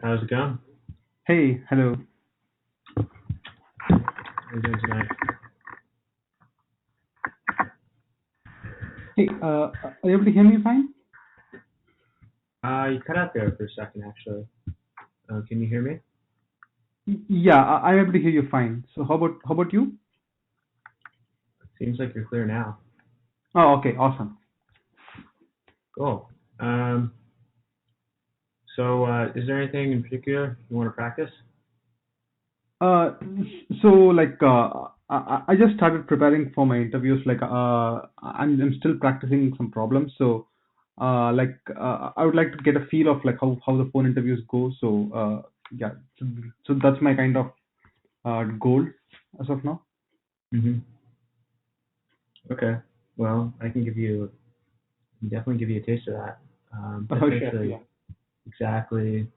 How's it going? Hey, hello. How are you doing tonight? Hey, are you able to hear me fine? You cut out there for a second, actually. Can you hear me? Yeah, I'm able to hear you fine. So how about you? Seems like you're clear now. Oh, okay, awesome. Cool. Um, so, is there anything in particular you want to practice? Uh, so like I just started preparing for my interviews. Like I'm still practicing some problems. So I would like to get a feel of like how the phone interviews go. So yeah, so that's my kind of goal as of now. Mm-hmm. Okay. Well, I can definitely give you a taste of that. That's Oh, sure. actually Yeah. exactly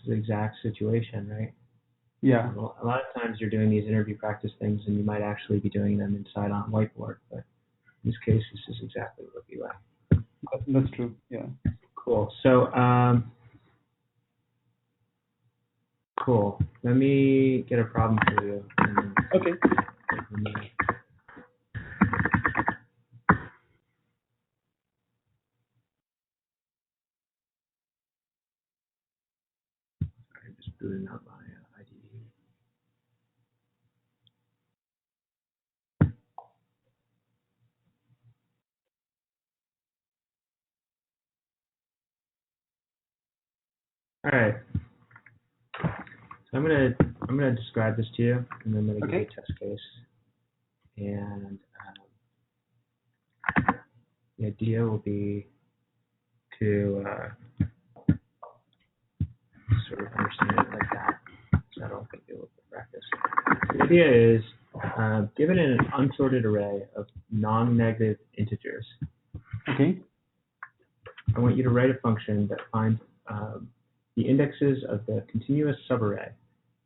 the exact situation, right? Yeah. A lot of times you're doing these interview practice things, and you might actually be doing them inside on whiteboard, but in this case, this is exactly what we like. That's true. Yeah. Cool. Cool. Let me get a problem for you. Okay. I'm just booting up my IDE. All right. So I'm gonna describe this to you, and then I'm gonna give you Okay. a test case. And the idea will be to sort of understand it like that. So I don't think you'll practice. The idea is, given an unsorted array of non-negative integers, Okay. I want you to write a function that finds the indexes of the continuous subarray,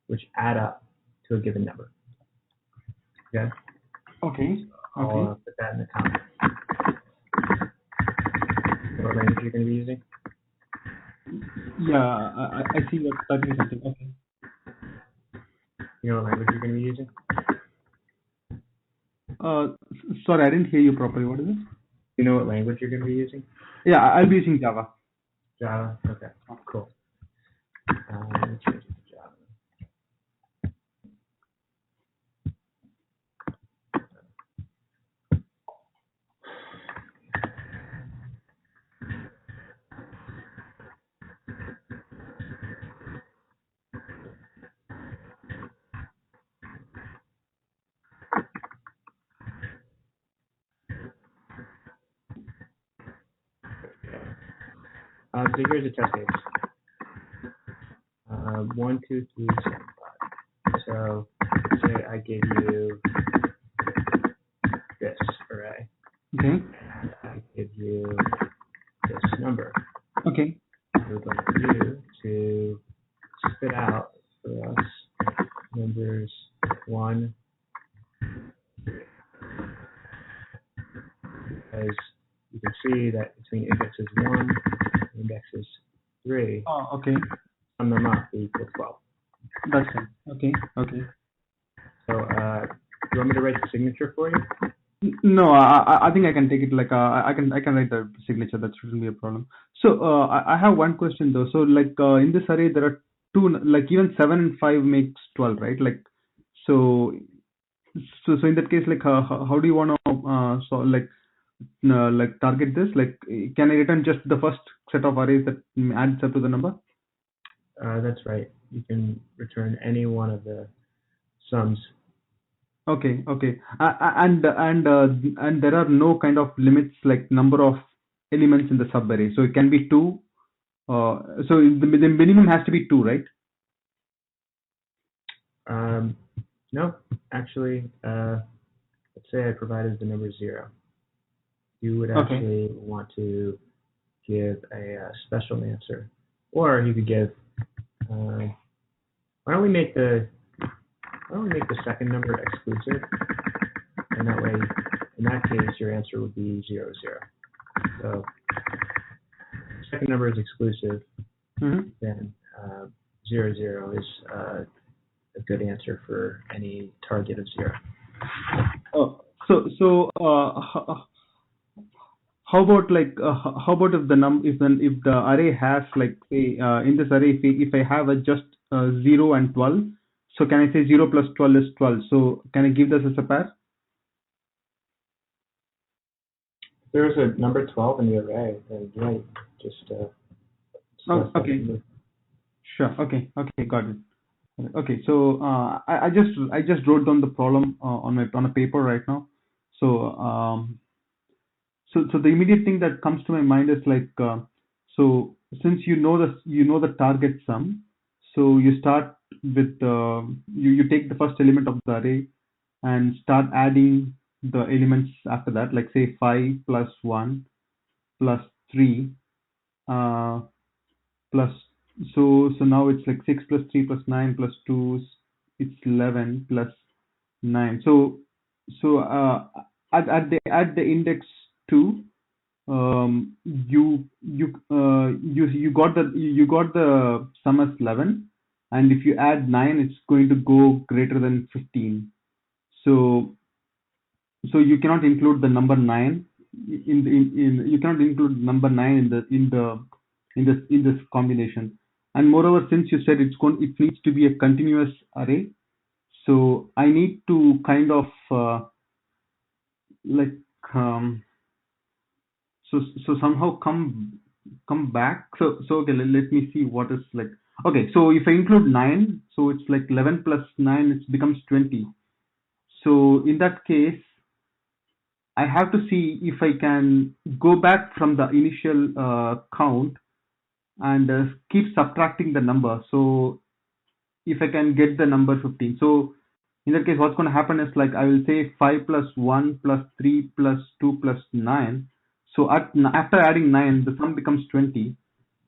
which add up to a given number. Okay? Okay. Okay. I'll put that in the comments. What language you're going to be using? Yeah, I see you're typing something. Okay. You know what language you're going to be using? Sorry, I didn't hear you properly. What is it? You know what language you're going to be using? Yeah, I'll be using Java. Java? Okay, cool. Let me change it to Java. So here's a test case. 1, 2, 3, 7, 5. So say I give you this array, Okay. and I give you this number. Okay. I would like you to spit out for us numbers 1, because you can see that between indexes 1 and indexes 3, Oh, okay. sum them up, they equal 12. That's fine. Okay. Okay. So, do you want me to write the signature for you? No, I think I can take it like I can write the signature. That shouldn't be a problem. So I have one question though. So like in this array there are two, like even 7 and 5 makes 12, right? Like so so in that case, like how do you want to like target this? Like can I return just the first set of arrays that adds up to the number? That's right. You can return any one of the sums. Okay, okay. And there are no kind of limits like number of elements in the subarray. So it can be two. So the minimum has to be two, right? Um, no, actually, let's say I provided the number 0. You would Okay. actually want to give a special answer, or you could give. Uh, why don't we make the second number exclusive, and that way, in that case, your answer would be 0, 0. So, if the second number is exclusive, Mm-hmm. then 0, 0 is a good answer for any target of 0. Oh, how about how about if the if the array has like say in this array if I have a just 0 and 12, so can I say 0 plus 12 is 12? So can I give this as a pair? If there's a number 12 in the array, then yeah, you just Oh, okay, sure. Okay, got it. Okay, so I just wrote down the problem on a paper right now. So so the immediate thing that comes to my mind is like so since you know the target sum, so you start with you take the first element of the array and start adding the elements after that, like say 5 plus 1 plus 3 uh, plus so now it's like 6 plus 3 plus 9 plus 2 it's 11 plus 9. So at the index 2 you got the sum as 11, and if you add 9 it's going to go greater than 15. So you cannot include the number 9 you cannot include number 9 in this combination. And moreover, since you said it needs to be a continuous array, so I need to kind of like um, so somehow come back. So okay, let me see what is like. Okay, so if I include 9, so it's like 11 plus 9, it becomes 20. So in that case, I have to see if I can go back from the initial count and keep subtracting the number. So if I can get the number 15. So in that case, what's going to happen is like I will say 5 plus 1 plus 3 plus 2 plus 9. So after adding 9, the sum becomes 20.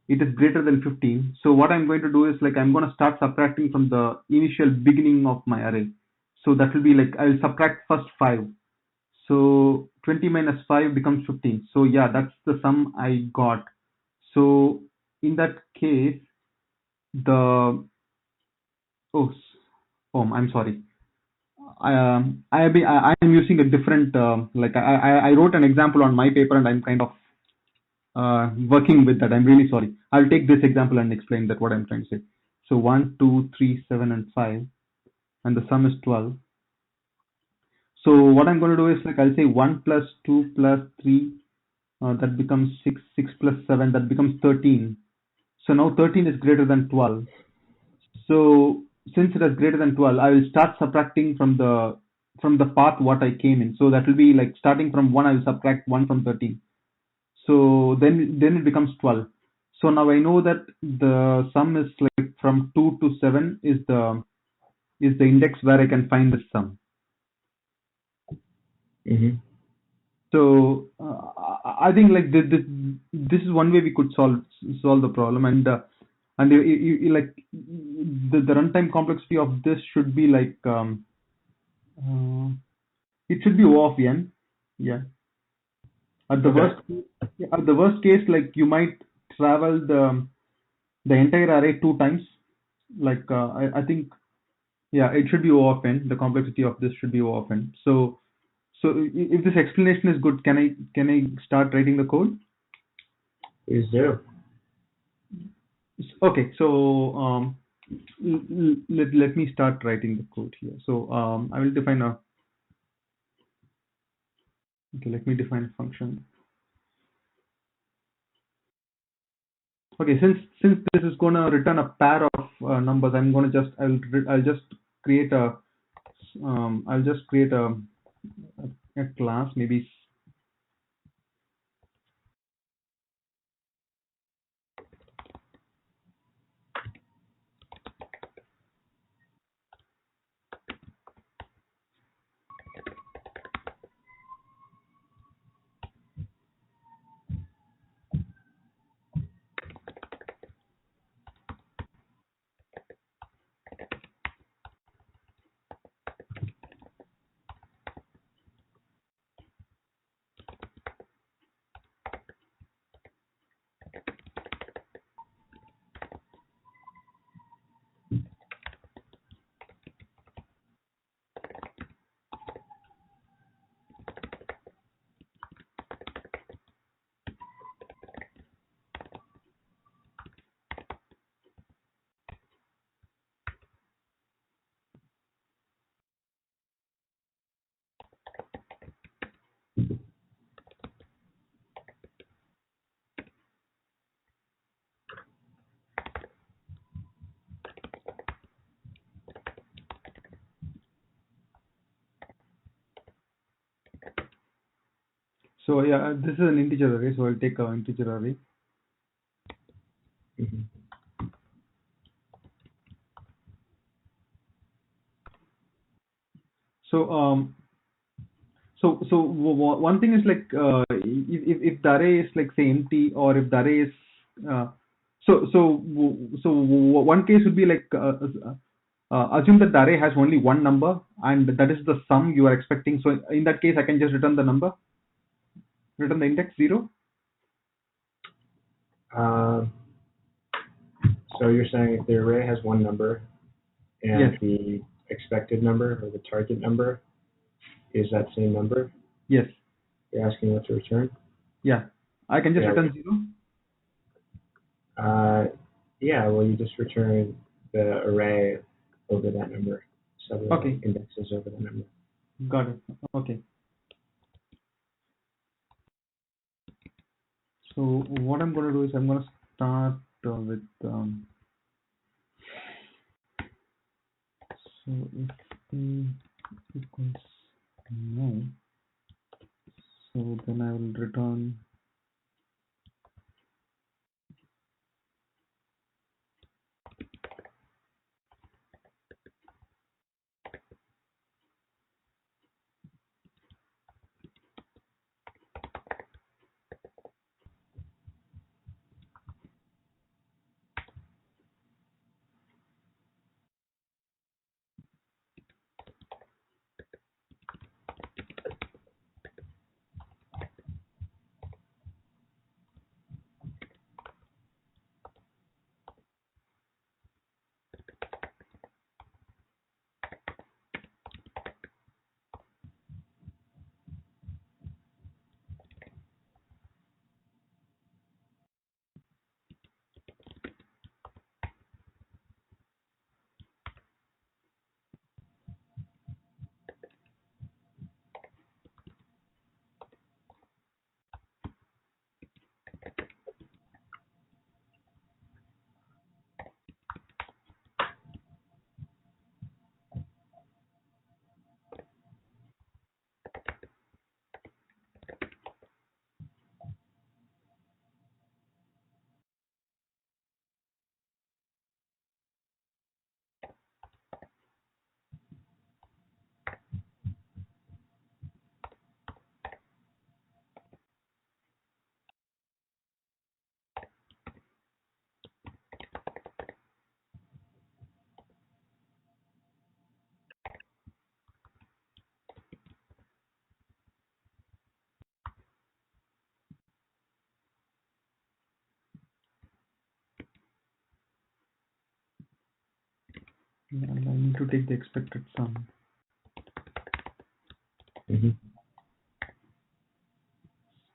It is greater than 15. So what I'm going to do is like I'm going to start subtracting from the initial beginning of my array. So that will be like I'll subtract first 5. So 20 minus 5 becomes 15. So yeah, that's the sum I got. So in that case, the oh, I'm sorry. I am using a different like I wrote an example on my paper and I'm kind of working with that. I'm really sorry. I'll take this example and explain that what I'm trying to say. So 1, 2, 3, 7, and 5, and the sum is 12. So what I'm going to do is like I'll say 1 plus 2 plus 3, that becomes 6. 6 plus 7, that becomes 13. So now 13 is greater than 12. So since it is greater than 12, I will start subtracting from the path what I came in. So that will be like starting from 1, I will subtract 1 from 13. So then it becomes 12. So now I know that the sum is like from 2 to 7 is the index where I can find the sum. Mm-hmm. So I think like this is one way we could solve the problem, and like the runtime complexity of this should be like uh, it should be O of n. Yeah. At the Okay. worst case, like you might travel the entire array 2 times. Like I think yeah, it should be O of n. The complexity of this should be O of n. So if this explanation is good, can I start writing the code? Please do. Okay, so let me start writing the code here. So I will define a okay. Let me define a function. Okay, since this is gonna return a pair of numbers, I'm gonna just I'll just create a I'll just create a class maybe. So yeah, this is an integer array, so I'll take an integer array. Mm-hmm. So one thing is like if the array is like say empty, or if the array is one case would be like assume that the array has only one number and that is the sum you are expecting. So in that case, I can just return the number, return the index 0. So you're saying if the array has one number and Yes, the expected number or the target number is that same number, yes, you're asking what to return? yeah. I can just Yeah. return 0. Yeah, well, you just return the array over that number. So the Okay, indexes over the number. got it. Okay. So what I'm going to do is I'm going to start with so if a equals no, so then I will return. And I need to take the expected sum. Mm-hmm.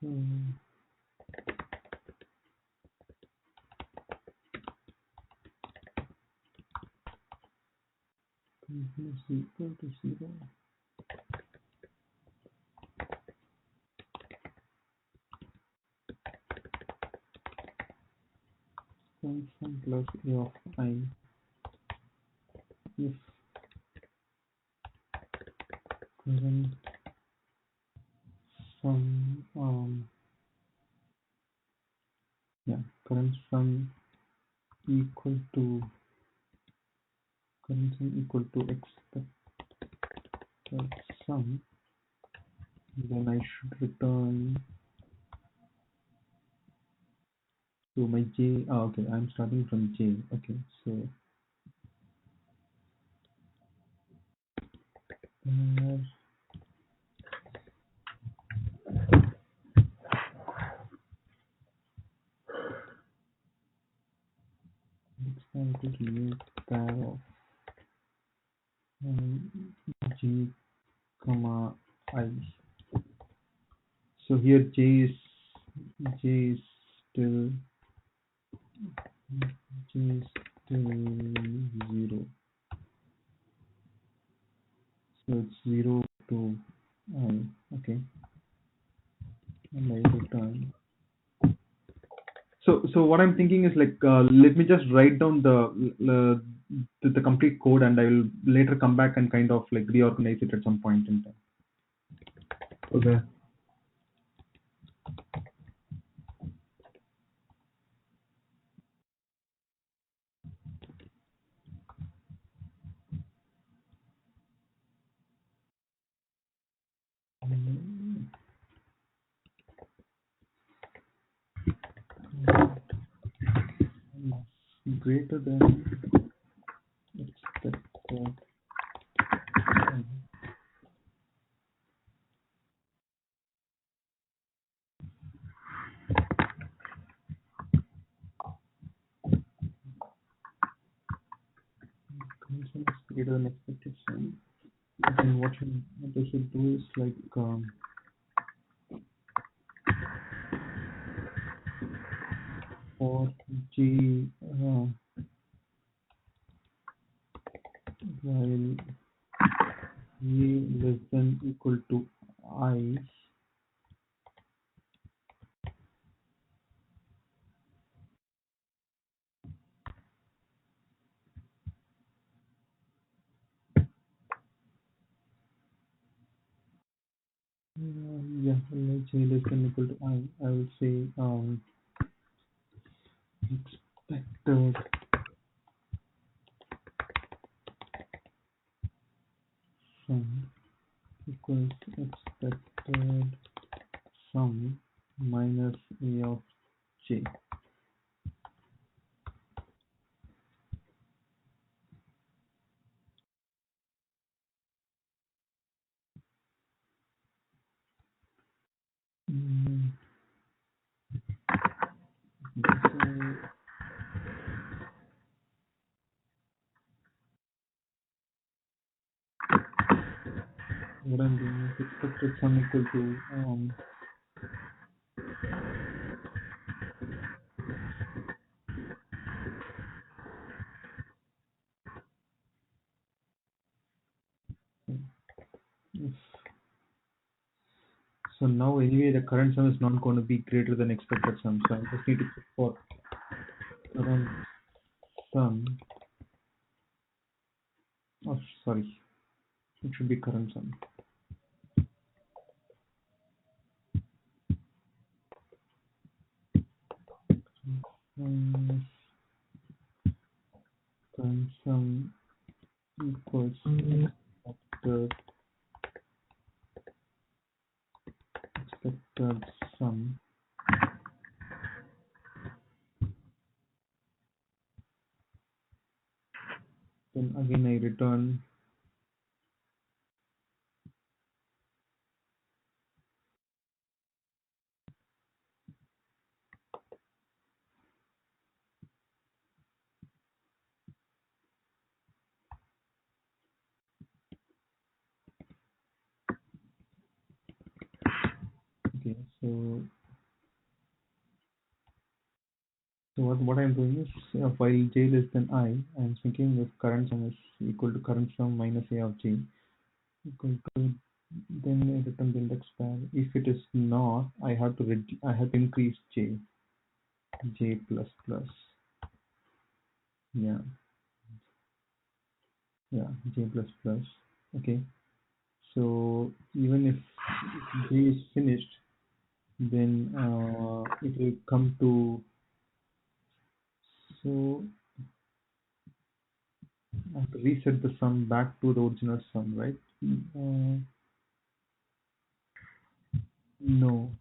So is equal to 0. Function plus a of I if current sum current sum equal to expected sum, then I should return to my j. Okay, I'm starting from j. Okay, so it's going to new pair of j comma I. So here j is still j is still 0. So it's 0 to I. Okay, and I return. So what I'm thinking is like let me just write down the complete code, and I will later come back and kind of like reorganize it at some point in time. Okay. greater than expected sum. Current sum is greater than expected sum. Then what I should do is like for G while G less than equal to I, yeah, like J less than equal to I will say expected sum equals expected sum minus A of J. Mm, so what I'm doing is expected sum equal to if, so now anyway the current sum is not going to be greater than expected sum, so I just need to put for current sum. Oh, sorry, it should be current sum. Minus current sum equals expected sum. Then again I return okay. So what I'm doing is while j less than I am thinking if current sum is equal to current sum minus A of j equal to, then I return the index pair. If it is not, I have to increase j plus plus. Yeah, yeah, j plus plus. Okay. So even if j is finished, then it will come to, so I have to reset the sum back to the original sum, right? No.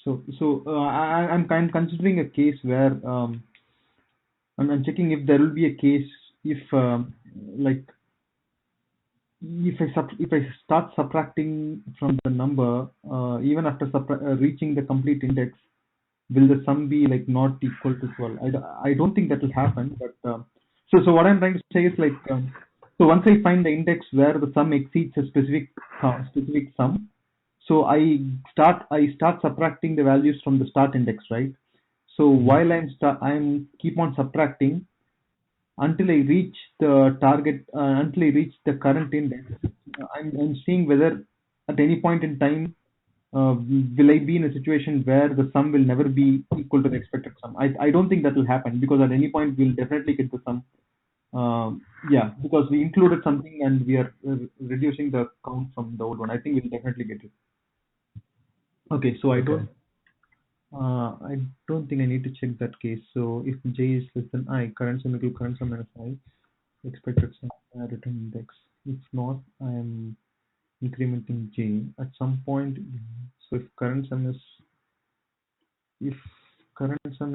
I'm kind considering a case where I'm checking if there will be a case if like if I start subtracting from the number even after reaching the complete index, will the sum be like not equal to 12? I don't think that will happen. But so what I'm trying to say is like so once I find the index where the sum exceeds a specific sum, so I start subtracting the values from the start index, right? So while I'm keep on subtracting until I reach the target, until I reach the current index. I'm seeing whether at any point in time will I be in a situation where the sum will never be equal to the expected sum. I don't think that will happen because at any point we'll definitely get the sum. Yeah, because we included something and we are reducing the count from the old one. I think we'll definitely get it. Okay, so Okay. I don't think I need to check that case. So if j is less than I, current sum equal current sum minus I, expected sum return index. If not, I am incrementing j at some point. So if current sum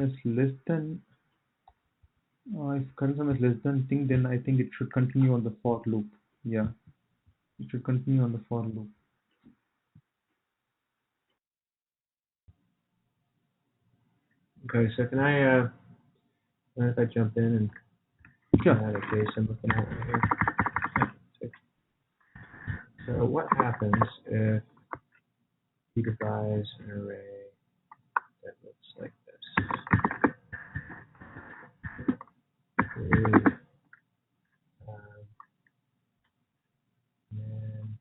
is less than If current sum is less than thing, then I think it should continue on the for loop. Yeah, it should continue on the for loop. Okay, so can I, mind if I jump in and Sure. add a case I'm looking at right here? So what happens if you devise an array that looks like this? Three, and then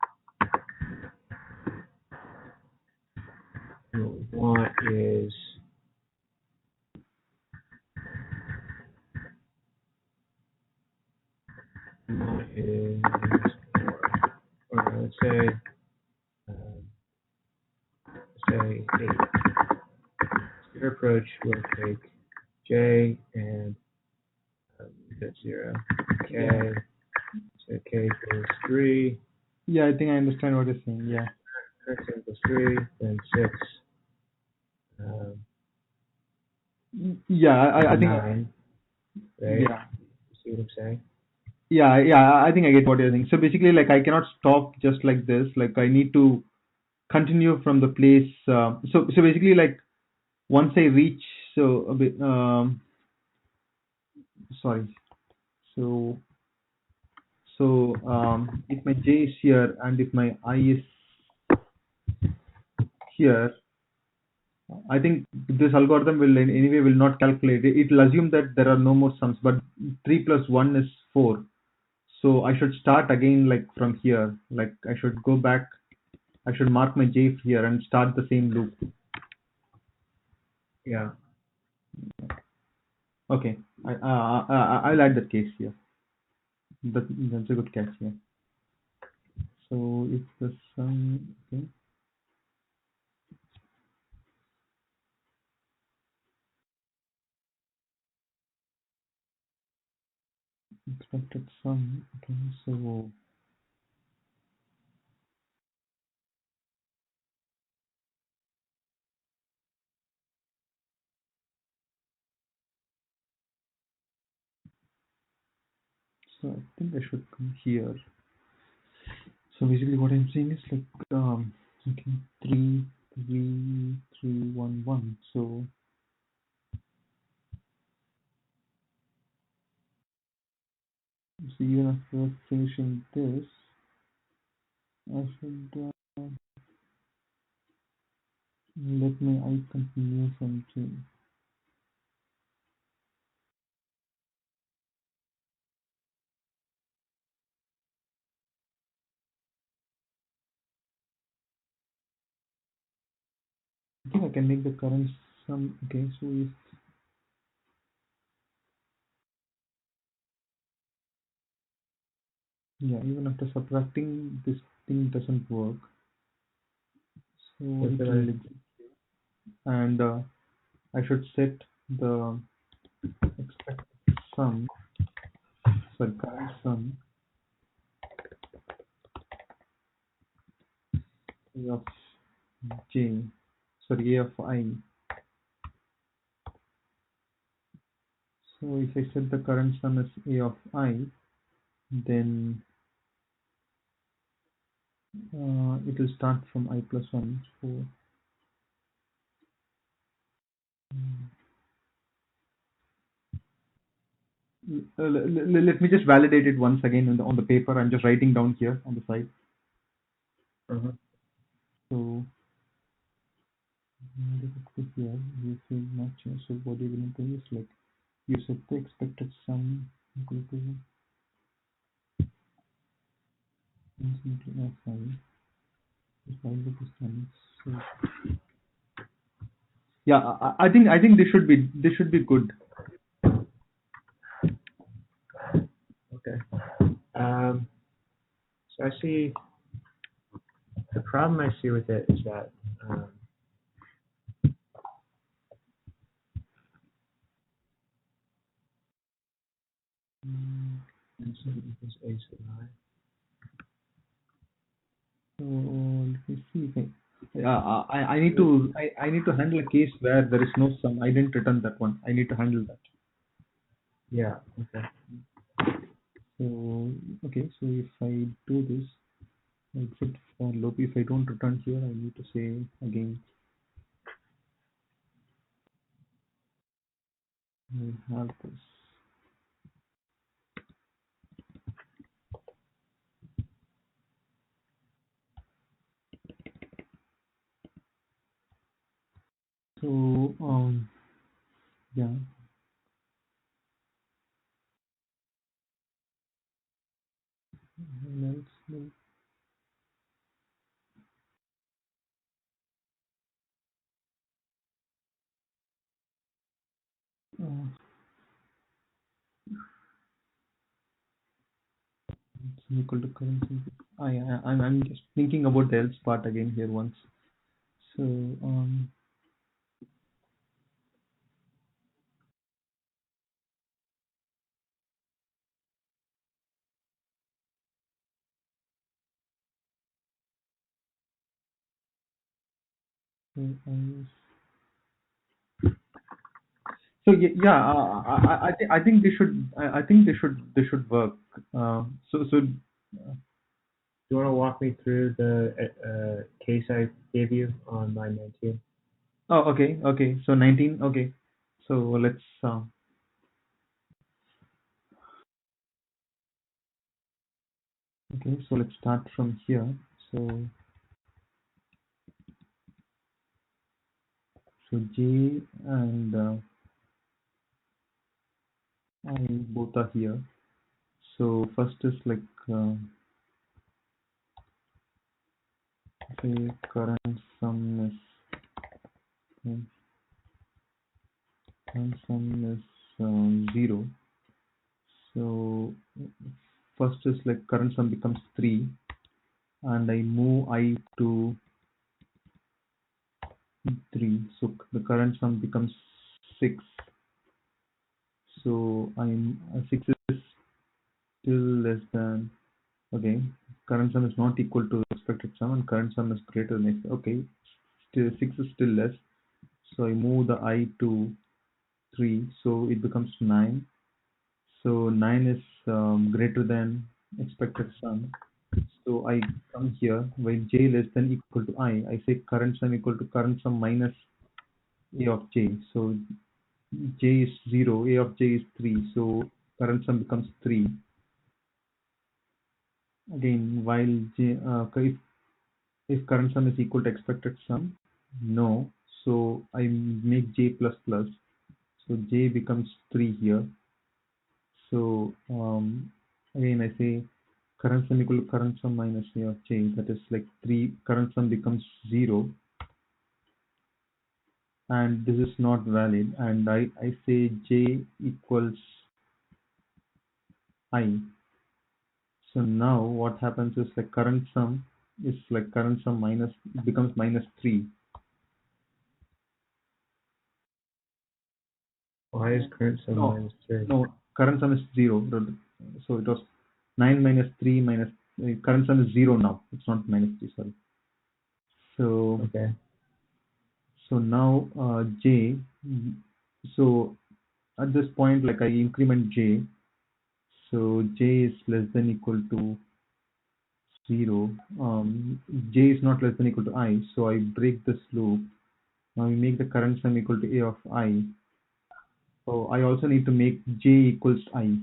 what we want is or let's um, say 8. Your approach will take j and get 0. K, Yeah. so k equals 3. Yeah, I think I understand what you're saying. Yeah. X equals 3, then 6. Yeah, I think 9, right? yeah. You see what I'm saying? Yeah, I think I get what you're saying. So basically, like I cannot stop just like this. Like I need to continue from the place. So basically, like once I reach, so a bit. Sorry. So if my j is here and if my I is here, I think this algorithm will in any way will not calculate it. It will assume that there are no more sums, but 3 plus 1 is 4. So I should start again like from here. Like I should go back. I should mark my j here and start the same loop. Yeah. Okay. I'll add that case here. That's a good catch here. So if the sum, okay, expected sum. Okay, so I think I should come here. So basically, what I'm saying is like okay, 3 3 3 1 1. So even after finishing this, I should let my I continue from J. I think I can make the current sum. Okay, so if yeah, even after subtracting, this thing doesn't work. So That's it what will and I should set the expected sum, sorry, current sum A of j, sorry, A of I. So if I set the current sum as A of I, then it will start from I plus 1. So let me just validate it once again on the paper. I'm just writing down here on the side. uh-huh. So here you say matching. So what you're going to do is like you set the expected sum equal to infinity of I. So yeah, I think this should be good. Okay. So I see the problem I see with it is that equals a sub I. So let me see if I need to I need to handle a case where there is no sum. I didn't return that one. I need to handle that. Yeah. Okay. So okay, so if I do this, exit for loop, if I don't return here, I need to say again, I have this. So yeah, and else, it's equal to currency. I'm just thinking about the else part again here once. So so yeah, I think they should I think they should work. So Do you want to walk me through the case I gave you on line 19? oh okay, so 19, okay, so let's okay, so let's start from here. So J and I both are here. So first is like say current sum is 0. So first is like current sum becomes 3, and I move I to 3. So the current sum becomes 6. So I'm 6 is still less than, okay, current sum is not equal to expected sum, and current sum is greater than okay, still 6 is still less. So I move the I to 3, so it becomes 9. So 9 is greater than expected sum. So I come here when j less than equal to I say current sum equal to current sum minus a of j. So j is 0, a of j is 3. So current sum becomes 3. Again, while if current sum is equal to expected sum, no. So I make j plus plus. So j becomes 3 here. So again I say current sum equal to current sum minus a of j. That is like 3. Current sum becomes 0, and this is not valid. And I say j equals I. So now what happens is like current sum is like current sum minus becomes minus 3. Why is current sum No, minus 3? no, current sum is 0. So it was 9 minus 3 minus current sum is 0 now. It's not minus 3, sorry. So Okay. so now j, so at this point like I increment j, so j is less than equal to 0. J is not less than equal to I, so I break this loop. Now we make the current sum equal to a of I. So I also need to make j equals I.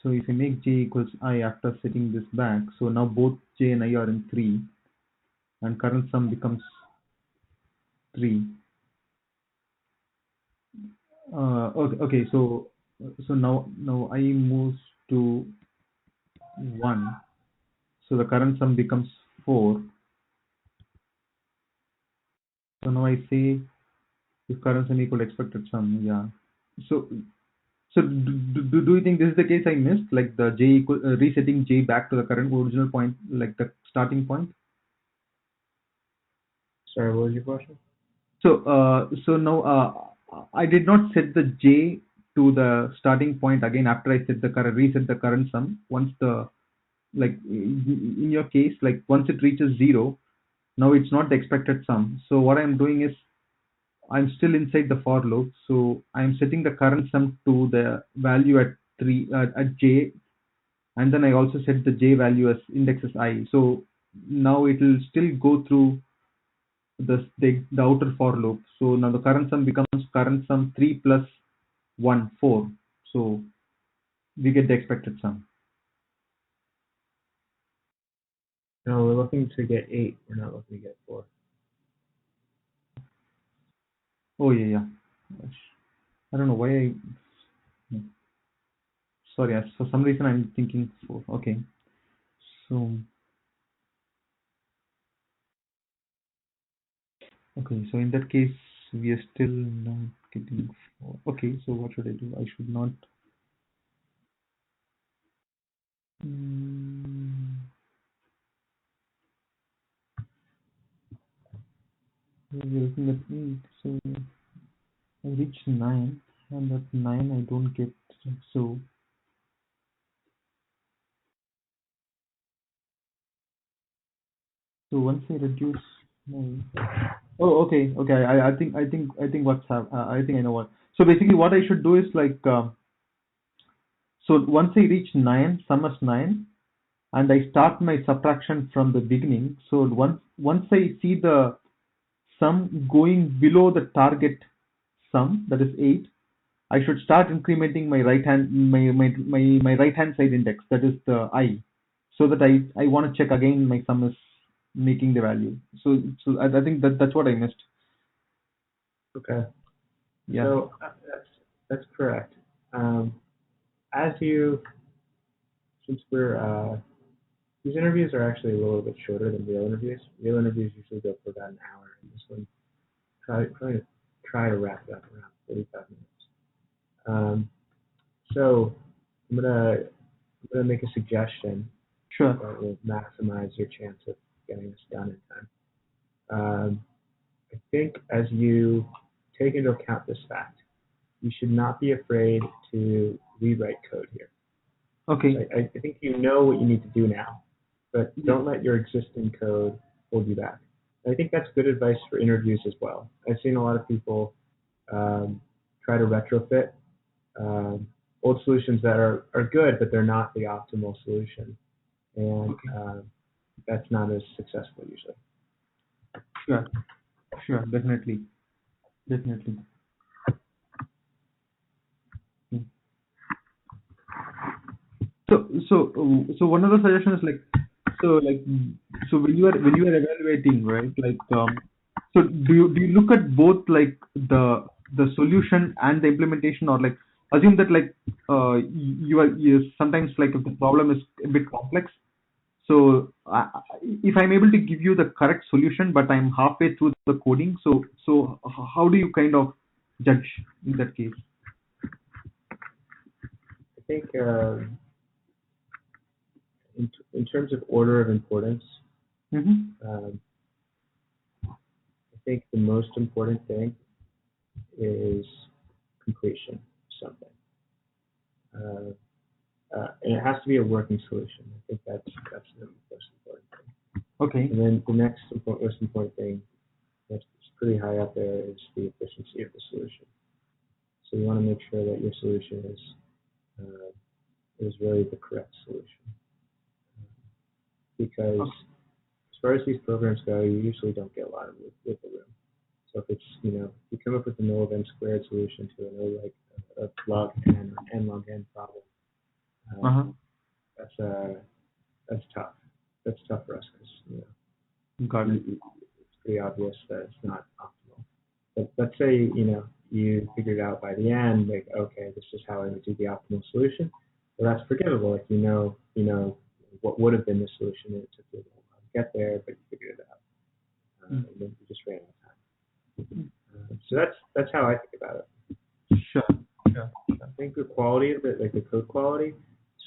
So if I make j equals I after setting this back, so now both j and I are in 3, and current sum becomes 3. Okay, so now I moves to 1. So the current sum becomes 4. So now I say if current sum equal to expected sum, yeah. So do you think this is the case I missed, like the j equal resetting j back to the current original point, like the starting point? Sorry, what was your question? So now I did not set the j to the starting point again after I set the current reset the current sum. Once the like in your case, like once it reaches 0, Now it's not the expected sum. So what I'm doing is I'm still inside the for loop. So I'm setting the current sum to the value at at j, and then I also set the j value as index as I. So now it will still go through the outer for loop. So now the current sum becomes current sum 3 plus 1, 4. So we get the expected sum. No, we're looking to get 8. We're not looking to get 4. Oh yeah, yeah. I don't know why sorry, for some reason I'm thinking 4. Okay. So okay, so in that case we are still not getting 4. Okay, so what should I do? I should not mm, we're looking at 8. So I reach 9, and at 9 I don't get. So once I reduce my oh okay, I think what's I think I know what. So basically what I should do is like so once I reach 9, sum is 9, and I start my subtraction from the beginning. So once I see the sum going below the target sum, that is 8, I should start incrementing my my right hand side index, that is the I, so that I want to check again my sum is making the value. So I think that's what I missed. Okay. Yeah. So that's correct. As you, since we're these interviews are actually a little bit shorter than real interviews. Real interviews usually go for about an hour, and this one try to wrap it up around 45 minutes. So I'm gonna make a suggestion Sure. that will maximize your chance of getting this done in time. I think as you take into account this fact, you should not be afraid to rewrite code here. Okay. So I think you know what you need to do now, but Yeah. don't let your existing code hold you back. I think that's good advice for interviews as well. I've seen a lot of people try to retrofit old solutions that are good, but they're not the optimal solution, and Okay. that's not as successful usually. Sure. Sure. Definitely. Definitely. Hmm. So one other suggestion is like so when you are evaluating, right, like so do you look at both like the solution and the implementation, or like assume that like you sometimes like if the problem is a bit complex, so if I'm able to give you the correct solution but I'm halfway through the coding, so how do you kind of judge in that case? I think in terms of order of importance, Mm-hmm. I think the most important thing is completion of something. And it has to be a working solution. I think that's the most important thing. Okay. And then the next most important thing that's pretty high up there is the efficiency of the solution. So you want to make sure that your solution is really the correct solution. Because as far as these programs go, you usually don't get a lot of wiggle room. So if it's, if you come up with a no event squared solution to a log n or n log n problem, Uh-huh. that's tough. That's tough for us because Got it. it's pretty obvious that it's not optimal. But let's say you figured out by the end, like, okay, this is how I would do the optimal solution. Well, that's forgivable. Like you know what would have been the solution, and it took you a little while to get there, but you figured it out, and then you just ran out of time. So that's how I think about it. Sure. Sure. I think the quality of it, like the code quality,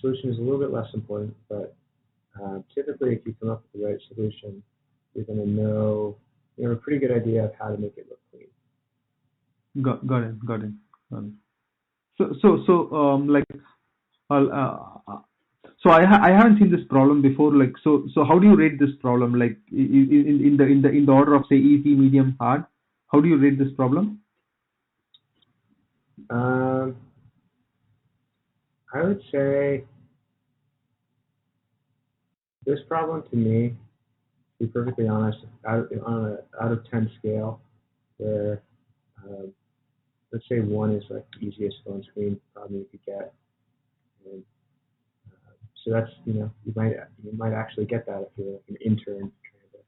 solution is a little bit less important, but typically if you come up with the right solution, you're going to know, you have a pretty good idea of how to make it look clean. Got it. Got it. Got it. So like, uh, uh, So I haven't seen this problem before. Like, so how do you rate this problem? Like, in the order of say easy, medium, hard. How do you rate this problem? Um, I would say this problem to me, to be perfectly honest, on a out of 10 scale, where let's say 1 is like the easiest phone screen problem you could get, and so that's you might actually get that if you're like an intern trying to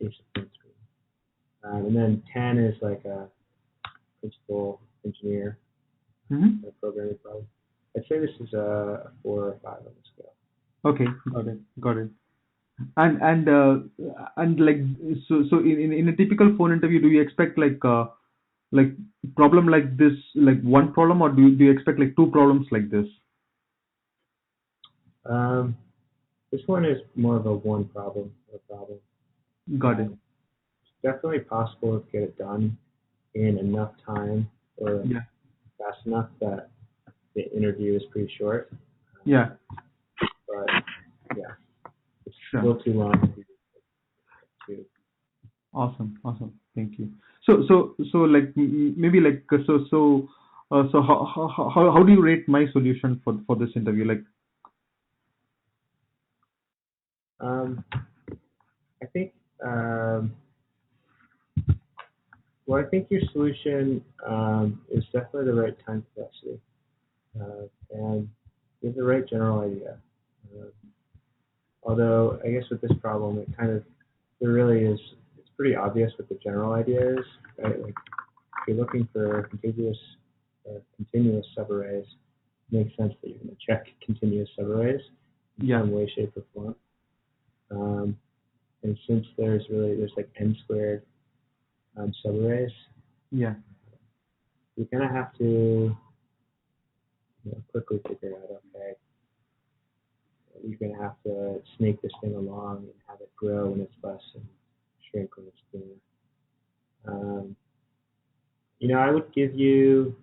basic phone screen, and then 10 is like a principal engineer Mm-hmm. programming problem. I'd say this is a 4 or 5 on the scale. Okay, got it, got it. And like, so in a typical phone interview, do you expect like problem like this, like one problem, or do you expect like two problems like this? Um, this one is more of a one problem or problem. Got it. It's definitely possible to get it done in enough time or Yeah. fast enough that the interview is pretty short. Yeah. But yeah, it's a Sure. little too long to. Awesome. Awesome. Thank you. So like maybe like so how do you rate my solution for this interview? Like, Um, I think well, I think your solution is definitely the right time complexity, and you have the right general idea. Uh, Although I guess with this problem, it kind of there really is. It's pretty obvious what the general idea is, right? Like if you're looking for contiguous or continuous subarrays, it makes sense that you're going to check continuous subarrays in yeah. some way, shape, or form. Um, and since there's like n squared subarrays, Yeah. you kind of have to quickly figure out, okay, you're going to have to snake this thing along and have it grow when it's less and shrink when it's thinner. Um, I would give you.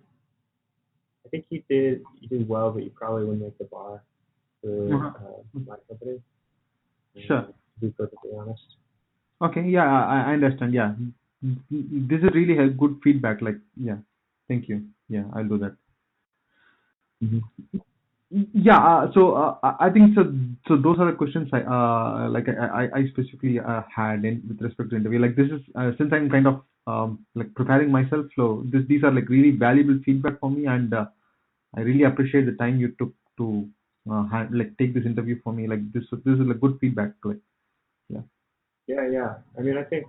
I think you did well, but you probably wouldn't make the bar for Uh-huh. my company. Sure. To be perfectly honest. Okay. Yeah. I understand. Yeah. This is really a good feedback. Like, yeah. Thank you. Yeah. I'll do that. Mm-hmm. Yeah, I think so. So those are the questions I specifically had in with respect to interview. Like this is since I'm kind of like preparing myself, so these are like really valuable feedback for me, and I really appreciate the time you took to like take this interview for me. Like this is like good feedback. Like, yeah. Yeah, yeah. I mean, I think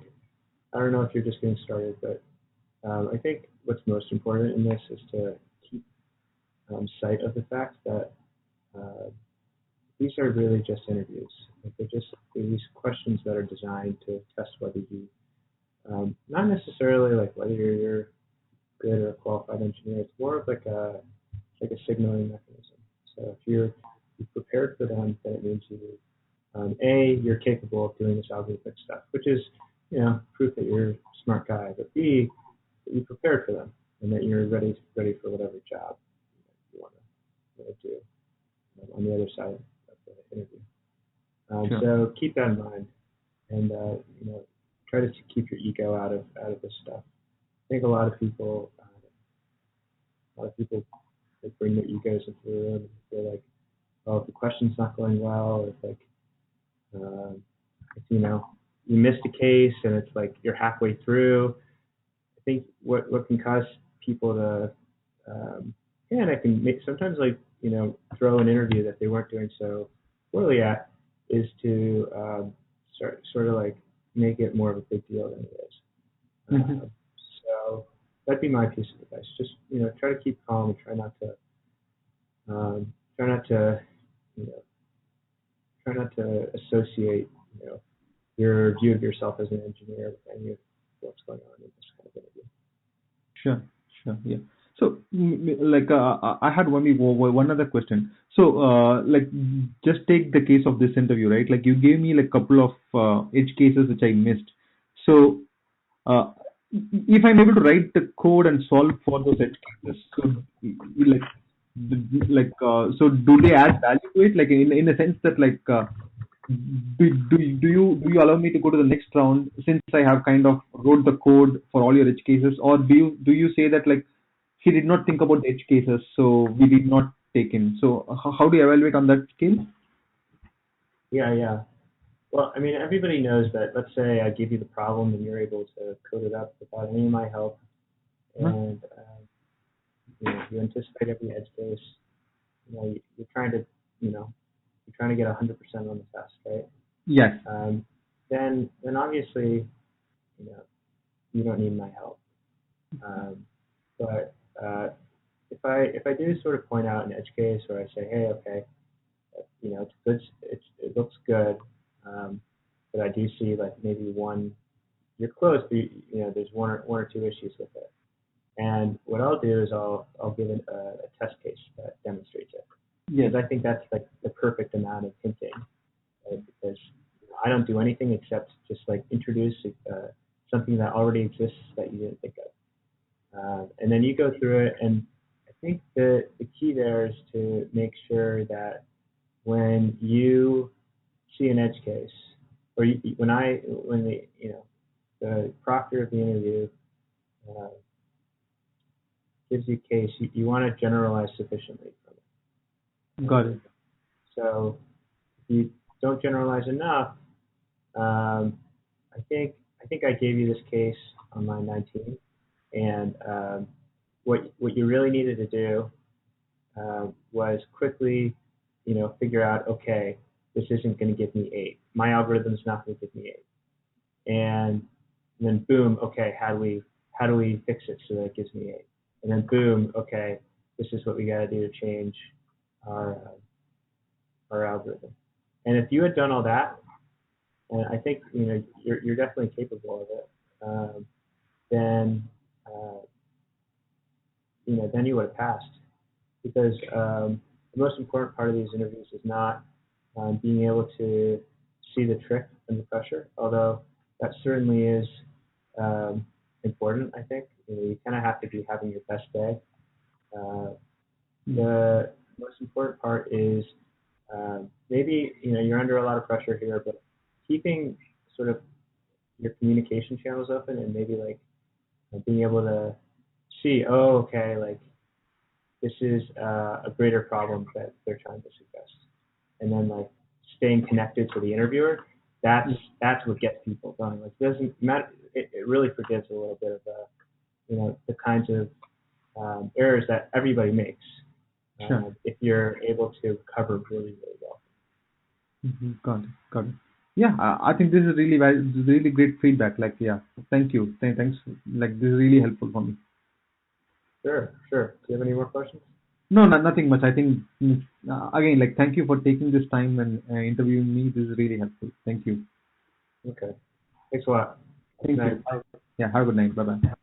I don't know if you're just getting started, but I think what's most important in this is to keep sight of the fact that uh, these are really just interviews. Like they're these questions that are designed to test whether you, not necessarily like whether you're good or a qualified engineer. It's more of like a signaling mechanism. So if you're prepared for them, then it means you're capable of doing this algorithmic stuff, which is proof that you're a smart guy. But B, that you prepared for them and that you're ready for whatever job you want to do on the other side of the interview. Sure. So keep that in mind, and try to keep your ego out of this stuff. I think a lot of people like, bring their egos into the room and feel like, oh, if the question's not going well, or if like if, you missed a case and it's like you're halfway through. I think what can cause people to and I can make sometimes like throw an interview that they weren't doing so poorly at is to sort of like make it more of a big deal than it is. Hmm. So that'd be my piece of advice. Just try to keep calm and try not to you know try not to associate your view of yourself as an engineer with any of what's going on in this kind of interview. Sure, sure, yeah. So, like, I had one other question. So, like, just take the case of this interview, right? Like, you gave me like couple of edge cases which I missed. So, if I'm able to write the code and solve for those edge cases, so like, So do they add value to it? Like in a sense that do you allow me to go to the next round since I have kind of wrote the code for all your edge cases, or do you say that like he did not think about the edge cases, so we did not take him? So how do you evaluate on that scale? Yeah, yeah. Well, I mean, everybody knows that. Let's say I give you the problem and you're able to code it up without any of my help, Huh? and you anticipate every edge case. You're trying to, you're trying to get 100% on the test, right? Yes. Um, then obviously, you know, you don't need my help. Um, but if I do sort of point out an edge case, or I say, hey, okay, it's good, it looks good, um, but I do see like maybe you're close, but there's one or two issues with it. And what I'll do is I'll give it a test case that demonstrates it, Yes. because I think that's like the perfect amount of hinting, right? Because I don't do anything except just like introduce something that already exists that you didn't think of. And then you go through it, and I think the key there is to make sure that when you see an edge case, or when the proctor of the interview uh, gives you a case, you want to generalize sufficiently from it. Got it. So if you don't generalize enough, um, I think I gave you this case on line 19, and what you really needed to do was quickly, figure out, okay, this isn't going to give me 8. My algorithm's not going to give me 8. And then boom, okay, how do we fix it so that it gives me 8? And then boom, okay, this is what we got to do to change our algorithm. And if you had done all that, and I think you're definitely capable of it, then uh, then you would have passed. Because the most important part of these interviews is not being able to see the trick under pressure, although that certainly is important. I think you kind of have to be having your best day. Uh, Mm. the most important part is maybe you're under a lot of pressure here, but keeping sort of your communication channels open, and maybe like being able to see, oh, okay, like this is a greater problem that they're trying to suggest, and then like staying connected to the interviewer. That's what gets people going. Like it doesn't matter. It really forgives a little bit of the kinds of errors that everybody makes Sure. if you're able to recover really really well. Got it. Got it. Yeah, I think this is really great feedback. Like, yeah, thank you. Thanks. Like, this is really helpful for me. Sure, sure. Do you have any more questions? No, nothing much. I think, again, like, thank you for taking this time and interviewing me. This is really helpful. Thank you. Okay. Thanks a lot. Have a good Thank night. you. Yeah, have a good night. Bye bye.